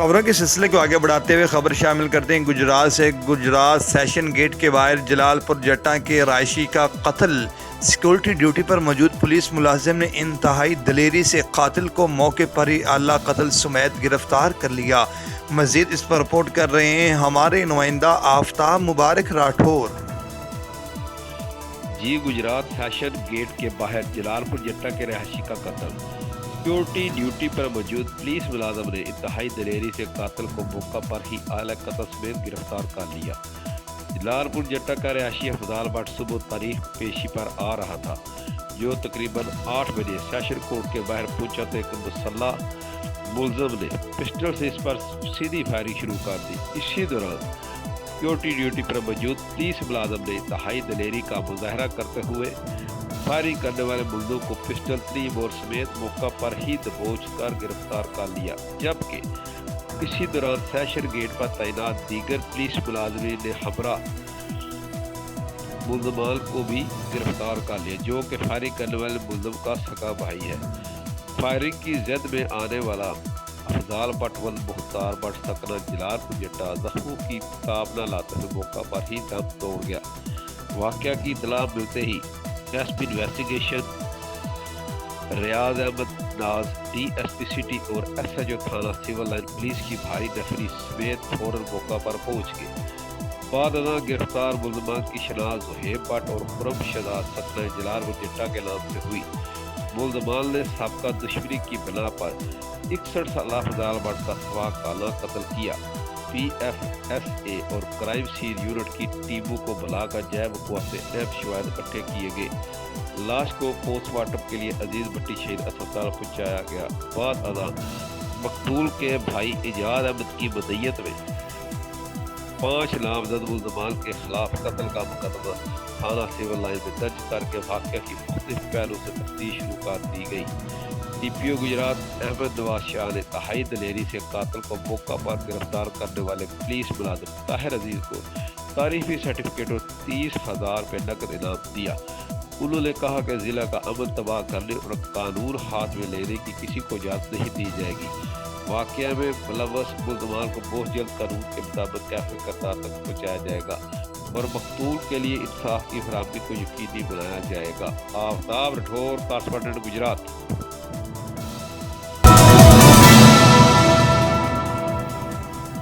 خبروں کے سلسلے کو آگے بڑھاتے ہوئے خبر شامل کرتے ہیں گجرات سے۔ گجرات سیشن گیٹ کے باہر جلال پور جٹا کے رہائشی کا قتل۔ سیکورٹی ڈیوٹی پر موجود پولیس ملازم نے انتہائی دلیری سے قاتل کو موقع پر ہی اعلیٰ قتل سمیت گرفتار کر لیا۔ مزید اس پر رپورٹ کر رہے ہیں ہمارے نمائندہ آفتاب مبارک راٹھور۔ گجرات سیشن گیٹ کے باہر جلال پور جٹا کے رہائشی کا قتل۔ سیکورٹی ڈیوٹی پر موجود پولیس ملازم نے انتہائی دلیری سے قاتل کو موقع پر ہی اعلی قتل سمیت گرفتار کر لیا۔ جلال پور جٹا کا رہائشی افضال بٹ صبح تاریخ پیشی پر آ رہا تھا، جو تقریباً 8 بجے سیشن کورٹ کے باہر پہنچا تو ایک مسلح ملزم نے پسٹل سے اس پر سیدھی فائرنگ شروع کر دی۔ اسی دوران سیکورٹی ڈیوٹی پر موجود پولیس ملازم نے انتہائی دلیری کا مظاہرہ کرتے ہوئے فائرنگ کرنے والے ملزم کو پسٹل 3 بور سمیت موقع پر ہی دبوچ کر گرفتار کر لیا، جبکہ اسی دوران سیشن گیٹ پر تعینات دیگر پولیس ملازمین نے ہمراہ ملزمان کو بھی گرفتار کر لیا، جو کہ فائرنگ کرنے والے ملزم کا سگا بھائی ہے۔ فائرنگ کی زد میں آنے والا افضال بٹ و مختار بٹ سکنہ جلال پور جٹا زخموں کی تاب نہ لاتے ہوئے موقع پر ہی دم توڑ گیا۔ واقعہ کی اطلاع ملتے ہی S P investigation Riyaz Ahmad ناز، ڈی ایس پی سٹی اور ایس ایچ او تھانہ سول لائن پولیس کی بھاری نفری سمیت فوراً موقع پر پہنچ گئے۔ بعد ازاں گرفتار ملزمان کی شناخت زہیب بٹ اور خرم شہزاد سکنہ جلال پور جٹا کے نام سے ہوئی۔ ملزمان نے سابقہ دشمنی کی بنا پر 61 سالہ افضال بٹ کا سوا کالہ قتل کیا۔ پی ایف ایس اے اور کرائم سین یونٹ کی ٹیموں کو بلا کر جے وقوع سے اہم شواہد اکٹھے کیے گئے۔ لاش کو پوسٹ مارٹم کے لیے عزیز بٹی شہید اسپتال پہنچایا گیا۔ بعد ازاں مقتول کے بھائی ایجاد احمد کی مدعیت میں 5 نامزد ملزمان کے خلاف قتل کا مقدمہ تھانہ سول لائن میں درج کر کے واقعہ کی مختلف پہلو سے تفتیش شروع کر دی گئی۔ ڈی پی او گجرات احمد نواز شاہ نے انتہائی دلیری سے قاتل کو موقع پر گرفتار کرنے والے پولیس ملازم طاہر عزیز کو تعریفی سرٹیفکیٹ اور 30,000 روپے نقد انعام دیا۔ انہوں نے کہا کہ ضلع کا امن تباہ کرنے اور قانون ہاتھ میں لینے کی کسی کو اجازت نہیں دی جائے گی۔ واقعہ میں ملوث ملزمان کو بہت جلد قانون کے مطابق کیفی کردار تک پہنچایا جائے گا اور مقتول کے لیے انصاف کی فراہمی کو یقینی بنایا جائے گا۔ آفتاب راٹھور، کارسپونڈنٹ گجرات۔